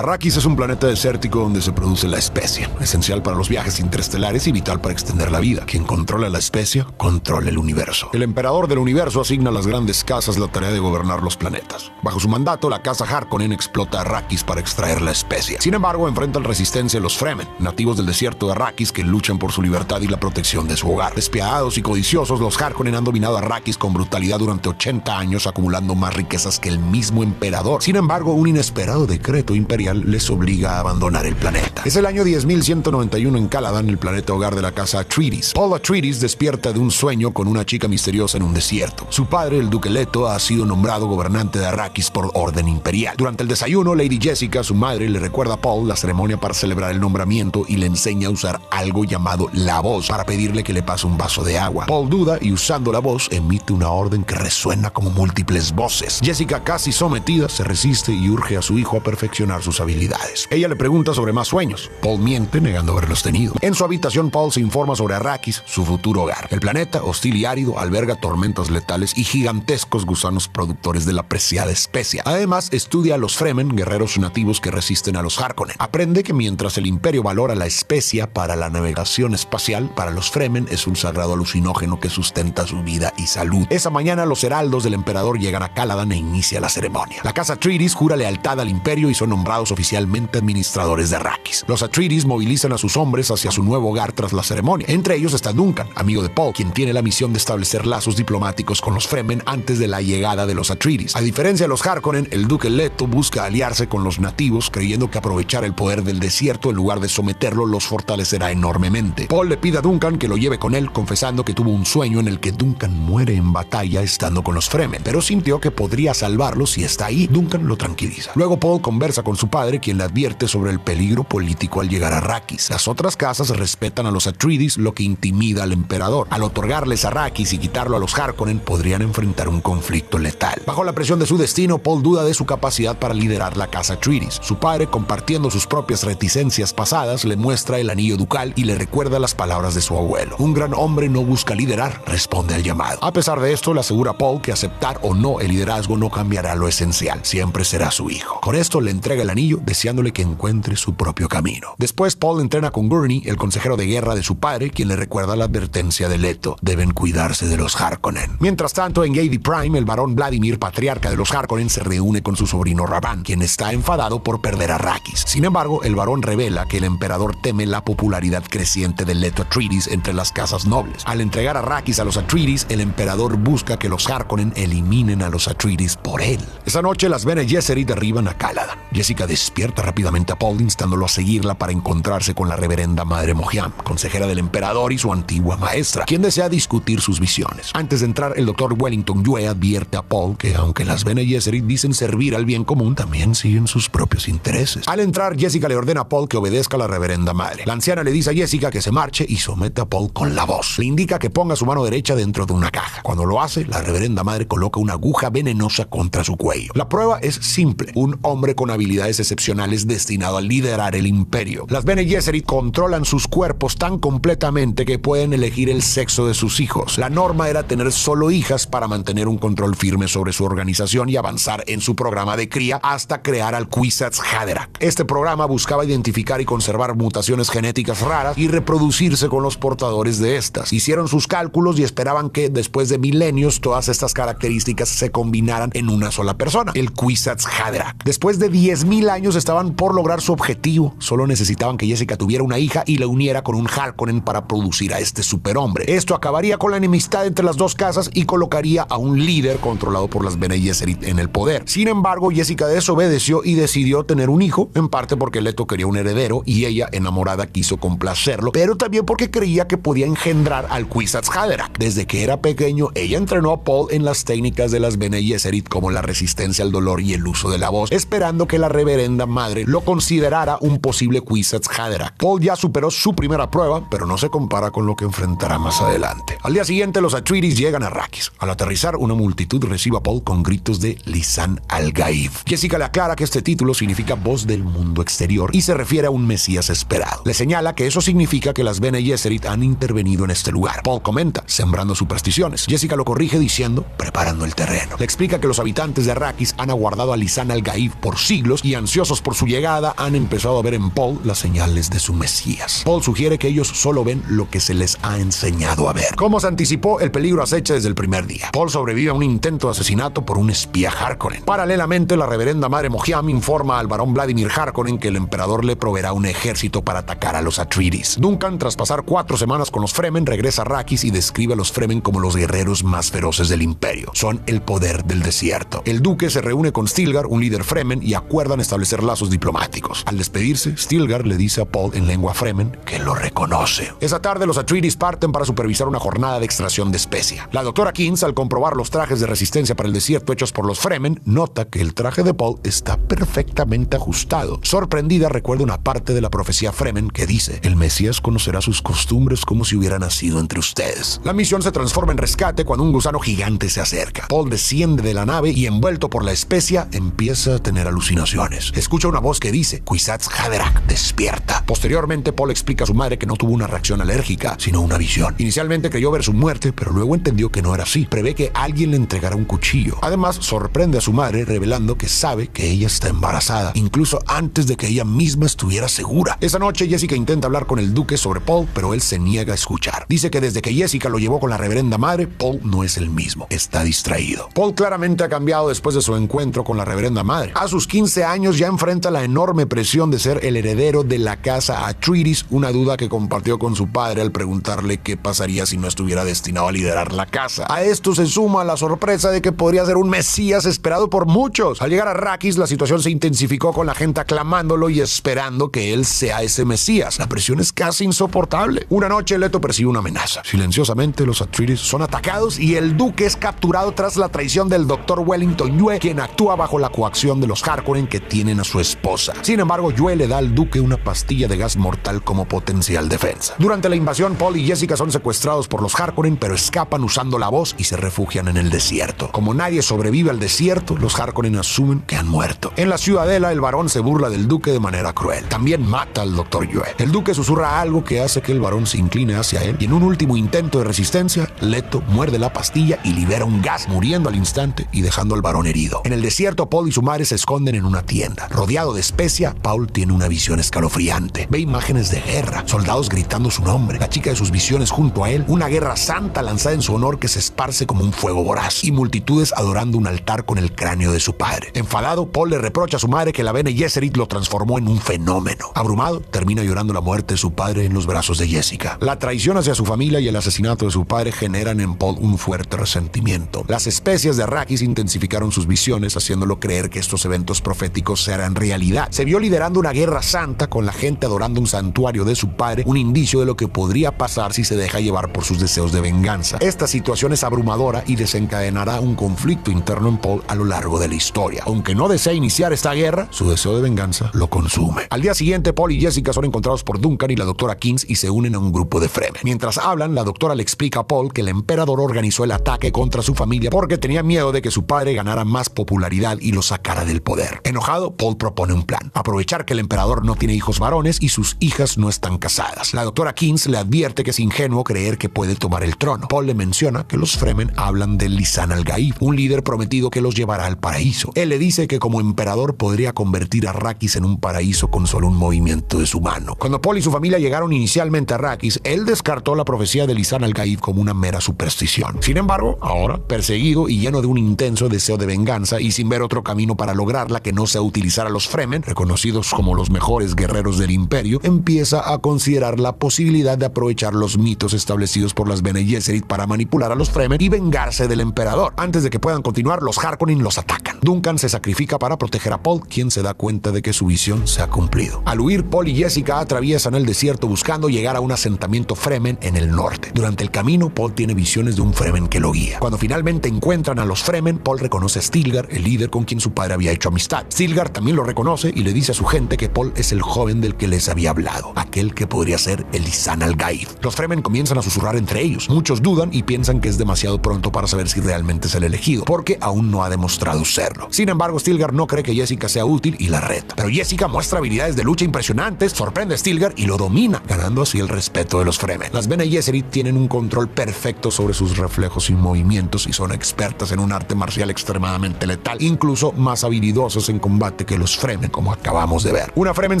Arrakis es un planeta desértico donde se produce la especia, esencial para los viajes interestelares y vital para extender la vida. Quien controla la especia, controla el universo. El emperador del universo asigna a las grandes casas la tarea de gobernar los planetas. Bajo su mandato, la casa Harkonnen explota Arrakis para extraer la especia. Sin embargo, enfrentan resistencia a los Fremen, nativos del desierto de Arrakis que luchan por su libertad y la protección de su hogar. Despiadados y codiciosos, los Harkonnen han dominado Arrakis con brutalidad durante 80 años, acumulando más riquezas que el mismo emperador. Sin embargo, un inesperado decreto imperial les obliga a abandonar el planeta. Es el año 10.191 en Caladan, el planeta hogar de la casa Atreides. Paul Atreides despierta de un sueño con una chica misteriosa en un desierto. Su padre, el duque Leto, ha sido nombrado gobernante de Arrakis por orden imperial. Durante el desayuno, Lady Jessica, su madre, le recuerda a Paul la ceremonia para celebrar el nombramiento y le enseña a usar algo llamado la voz para pedirle que le pase un vaso de agua. Paul duda y, usando la voz, emite una orden que resuena como múltiples voces. Jessica, casi sometida, se resiste y urge a su hijo a perfeccionar sus habilidades. Ella le pregunta sobre más sueños. Paul miente, negando haberlos tenido. En su habitación, Paul se informa sobre Arrakis, su futuro hogar. El planeta, hostil y árido, alberga tormentas letales y gigantescos gusanos productores de la preciada especia. Además, estudia a los Fremen, guerreros nativos que resisten a los Harkonnen. Aprende que mientras el Imperio valora la especia para la navegación espacial, para los Fremen es un sagrado alucinógeno que sustenta su vida y salud. Esa mañana, los heraldos del emperador llegan a Caladan e inicia la ceremonia. La casa Atreides jura lealtad al imperio y son nombrados oficialmente administradores de Arrakis. Los Atreides movilizan a sus hombres hacia su nuevo hogar tras la ceremonia. Entre ellos está Duncan, amigo de Paul, quien tiene la misión de establecer lazos diplomáticos con los Fremen antes de la llegada de los Atreides. A diferencia de los Harkonnen, el duque Leto busca aliarse con los nativos, creyendo que aprovechar el poder del desierto en lugar de someterlo los fortalecerá enormemente. Paul le pide a Duncan que lo lleve con él, confesando que tuvo un sueño en el que Duncan muere en batalla estando con los Fremen, pero sintió que podría salvarlo si está ahí. Duncan lo tranquiliza. Luego Paul conversa con su padre, quien le advierte sobre el peligro político al llegar a Arrakis. Las otras casas respetan a los Atreides, lo que intimida al emperador. Al otorgarles Arrakis y quitarlo a los Harkonnen, podrían enfrentar un conflicto letal. Bajo la presión de su destino, Paul duda de su capacidad para liderar la casa Atreides. Su padre, compartiendo sus propias reticencias pasadas, le muestra el anillo ducal y le recuerda las palabras de su abuelo. Un gran hombre no busca liderar, responde al llamado. A pesar de esto, le asegura a Paul que aceptar o no el liderazgo no cambiará lo esencial. Siempre será su hijo. Con esto le entrega el anillo, deseándole que encuentre su propio camino. Después, Paul entrena con Gurney, el consejero de guerra de su padre, quien le recuerda la advertencia de Leto: deben cuidarse de los Harkonnen. Mientras tanto, en Gadi Prime, el barón Vladimir, patriarca de los Harkonnen, se reúne con su sobrino Ravan, quien está enfadado por perder a Arrakis. Sin embargo, el barón revela que el emperador teme la popularidad creciente de Leto Atreides entre las casas nobles. Al entregar a Arrakis a los Atreides, el emperador busca que los Harkonnen eliminen a los Atreides por él. Esa noche, las Bene Gesserit derriban a Caladan. Jessica despierta rápidamente a Paul, instándolo a seguirla para encontrarse con la reverenda Madre Mohiam, consejera del emperador y su antigua maestra, quien desea discutir sus visiones. Antes de entrar, el doctor Wellington Yue advierte a Paul que, aunque las Bene Gesserit dicen servir al bien común, también siguen sus propios intereses. Al entrar, Jessica le ordena a Paul que obedezca a la reverenda madre. La anciana le dice a Jessica que se marche y somete a Paul con la voz. Le indica que ponga su mano derecha dentro de una caja. Cuando lo hace, la reverenda madre coloca una aguja venenosa contra su cuello. La prueba es simple: un hombre con habilidades excepcionales destinado a liderar el imperio. Las Bene Gesserit controlan sus cuerpos tan completamente que pueden elegir el sexo de sus hijos. La norma era tener solo hijas para mantener un control firme sobre su organización y avanzar en su programa de cría hasta crear al Kwisatz Haderach. Este programa buscaba identificar y conservar mutaciones genéticas raras y reproducirse con los portadores de estas. Hicieron sus cálculos y esperaban que después de milenios todas estas características se combinaran en una sola persona, el Kwisatz Haderach. Después de 10.000 años estaban por lograr su objetivo. Solo necesitaban que Jessica tuviera una hija y la uniera con un Harkonnen para producir a este superhombre. Esto acabaría con la enemistad entre las dos casas y colocaría a un líder controlado por las Bene Gesserit en el poder. Sin embargo, Jessica desobedeció y decidió tener un hijo, en parte porque Leto quería un heredero y ella, enamorada, quiso complacerlo, pero también porque creía que podía engendrar al Kwisatz Haderach. Desde que era pequeño, ella entrenó a Paul en las técnicas de las Bene Gesserit, como la resistencia al dolor y el uso de la voz, esperando que la reverenda madre lo considerara un posible Kwisatz Haderach. Paul ya superó su primera prueba, pero no se compara con lo que enfrentará más adelante. Al día siguiente, los Atreides llegan a Arrakis. Al aterrizar, una multitud recibe a Paul con gritos de Lisan al-Gaib. Jessica le aclara que este título significa voz del mundo exterior y se refiere a un mesías esperado. Le señala que eso significa que las Bene Gesserit han intervenido en este lugar. Paul comenta: sembrando supersticiones. Jessica lo corrige diciendo: preparando el terreno. Le explica que los habitantes de Arrakis han aguardado a Lisan al-Gaib por siglos y han ansiosos por su llegada, han empezado a ver en Paul las señales de su Mesías. Paul sugiere que ellos solo ven lo que se les ha enseñado a ver. Como se anticipó, el peligro acecha desde el primer día. Paul sobrevive a un intento de asesinato por un espía Harkonnen. Paralelamente, la reverenda madre Mohiam informa al barón Vladimir Harkonnen que el emperador le proveerá un ejército para atacar a los Atreides. Duncan, tras pasar 4 semanas con los Fremen, regresa a Arrakis y describe a los Fremen como los guerreros más feroces del imperio. Son el poder del desierto. El duque se reúne con Stilgar, un líder Fremen, y acuerdan establecer lazos diplomáticos. Al despedirse, Stilgar le dice a Paul en lengua Fremen que lo reconoce. Esa tarde, los Atreides parten para supervisar una jornada de extracción de especia. La doctora Kins, al comprobar los trajes de resistencia para el desierto hechos por los Fremen, nota que el traje de Paul está perfectamente ajustado. Sorprendida, recuerda una parte de la profecía Fremen que dice: el Mesías conocerá sus costumbres como si hubiera nacido entre ustedes. La misión se transforma en rescate cuando un gusano gigante se acerca. Paul desciende de la nave y, envuelto por la especia, empieza a tener alucinaciones. Escucha una voz que dice: Kwisatz Haderach, despierta. Posteriormente, Paul explica a su madre que no tuvo una reacción alérgica, sino una visión. Inicialmente creyó ver su muerte, pero luego entendió que no era así. Prevé que alguien le entregara un cuchillo. Además, sorprende a su madre revelando que sabe que ella está embarazada, incluso antes de que ella misma estuviera segura. Esa noche, Jessica intenta hablar con el duque sobre Paul, pero él se niega a escuchar. Dice que desde que Jessica lo llevó con la reverenda madre, Paul no es el mismo. Está distraído. Paul claramente ha cambiado después de su encuentro con la reverenda madre. A sus 15 años ya enfrenta la enorme presión de ser el heredero de la casa Atreides, una duda que compartió con su padre al preguntarle qué pasaría si no estuviera destinado a liderar la casa. A esto se suma la sorpresa de que podría ser un mesías esperado por muchos. Al llegar a Arrakis, la situación se intensificó con la gente aclamándolo y esperando que él sea ese mesías. La presión es casi insoportable. Una noche, Leto percibe una amenaza. Silenciosamente, los Atreides son atacados y el duque es capturado tras la traición del Dr. Wellington Yueh, quien actúa bajo la coacción de los Harkonnen que tienen a su esposa. Sin embargo, Yueh le da al duque una pastilla de gas mortal como potencial defensa. Durante la invasión, Paul y Jessica son secuestrados por los Harkonnen, pero escapan usando la voz y se refugian en el desierto. Como nadie sobrevive al desierto, los Harkonnen asumen que han muerto. En la ciudadela, el varón se burla del duque de manera cruel. También mata al Dr. Yueh. El duque susurra algo que hace que el varón se incline hacia él, y en un último intento de resistencia, Leto muerde la pastilla y libera un gas, muriendo al instante y dejando al varón herido. En el desierto, Paul y su madre se esconden en una tienda. Rodeado de especia, Paul tiene una visión escalofriante. Ve imágenes de guerra, soldados gritando su nombre, la chica de sus visiones junto a él, una guerra santa lanzada en su honor que se esparce como un fuego voraz, y multitudes adorando un altar con el cráneo de su padre. Enfadado, Paul le reprocha a su madre que la Bene Gesserit lo transformó en un fenómeno. Abrumado, termina llorando la muerte de su padre en los brazos de Jessica. La traición hacia su familia y el asesinato de su padre generan en Paul un fuerte resentimiento. Las especias de Arrakis intensificaron sus visiones, haciéndolo creer que estos eventos proféticos se harán realidad. Se vio liderando una guerra santa con la gente adorando un santuario de su padre, un indicio de lo que podría pasar si se deja llevar por sus deseos de venganza. Esta situación es abrumadora y desencadenará un conflicto interno en Paul a lo largo de la historia. Aunque no desea iniciar esta guerra, su deseo de venganza lo consume. Al día siguiente, Paul y Jessica son encontrados por Duncan y la doctora Kins y se unen a un grupo de Fremen. Mientras hablan, la doctora le explica a Paul que el emperador organizó el ataque contra su familia porque tenía miedo de que su padre ganara más popularidad y lo sacara del poder. Enojado, Paul propone un plan: aprovechar que el emperador no tiene hijos varones y sus hijas no están casadas. La doctora Kins le advierte que es ingenuo creer que puede tomar el trono. Paul le menciona que los Fremen hablan de Lisan al-Gaib, un líder prometido que los llevará al paraíso. Él le dice que como emperador podría convertir a Arrakis en un paraíso con solo un movimiento de su mano. Cuando Paul y su familia llegaron inicialmente a Arrakis, él descartó la profecía de Lisan al-Gaib como una mera superstición. Sin embargo, ahora, perseguido y lleno de un intenso deseo de venganza y sin ver otro camino para lograrla que no sea utilizar a los Fremen, reconocidos como los mejores guerreros del imperio, empieza a considerar la posibilidad de aprovechar los mitos establecidos por las Bene Gesserit para manipular a los Fremen y vengarse del emperador. Antes de que puedan continuar, los Harkonnen los atacan. Duncan se sacrifica para proteger a Paul, quien se da cuenta de que su visión se ha cumplido. Al huir, Paul y Jessica atraviesan el desierto buscando llegar a un asentamiento Fremen en el norte. Durante el camino, Paul tiene visiones de un Fremen que lo guía. Cuando finalmente encuentran a los Fremen, Paul reconoce a Stilgar, el líder con quien su padre había hecho amistad. Stilgar también lo reconoce y le dice a su gente que Paul es el joven del que les había hablado. A aquel que podría ser el Lisan al-Gaib. Los Fremen comienzan a susurrar entre ellos. Muchos dudan y piensan que es demasiado pronto para saber si realmente es el elegido, porque aún no ha demostrado serlo. Sin embargo, Stilgar no cree que Jessica sea útil y la reta. Pero Jessica muestra habilidades de lucha impresionantes, sorprende a Stilgar y lo domina, ganando así el respeto de los Fremen. Las Bene Gesserit tienen un control perfecto sobre sus reflejos y movimientos y son expertas en un arte marcial extremadamente letal, incluso más habilidosos en combate que los Fremen, como acabamos de ver. Una Fremen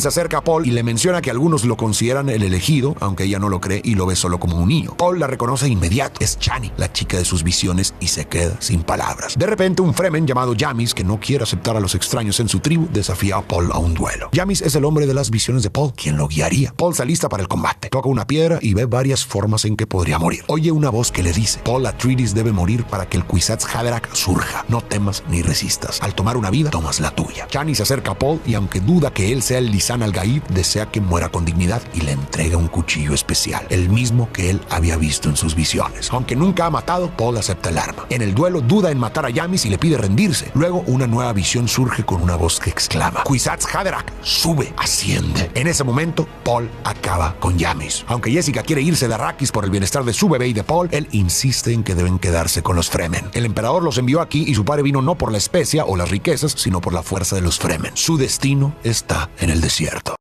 se acerca a Paul y le menciona que algunos lo consideran el elegido, aunque ella no lo cree y lo ve solo como un niño. Paul la reconoce de inmediato. Es Chani, la chica de sus visiones, y se queda sin palabras. De repente, un Fremen llamado Jamis, que no quiere aceptar a los extraños en su tribu, desafía a Paul a un duelo. Jamis es el hombre de las visiones de Paul, quien lo guiaría. Paul se alista para el combate. Toca una piedra y ve varias formas en que podría morir. Oye una voz que le dice: Paul Atreides debe morir para que el Kwisatz Haderach surja. No temas ni resistas. Al tomar una vida, tomas la tuya. Chani se acerca a Paul y, aunque duda que él sea el Lisan al-Gaib, desea que muera con dignidad y le entrega un cuchillo especial, el mismo que él había visto en sus visiones. Aunque nunca ha matado, Paul acepta el arma. En el duelo duda en matar a Jamis y le pide rendirse. Luego una nueva visión surge con una voz que exclama: Kwisatz Haderach, sube, asciende. En ese momento, Paul acaba con Jamis. Aunque Jessica quiere irse de Arrakis por el bienestar de su bebé y de Paul, él insiste en que deben quedarse con los Fremen. El emperador los envió aquí y su padre vino no por la especia o las riquezas, sino por la fuerza de los Fremen. Su destino está en el desierto.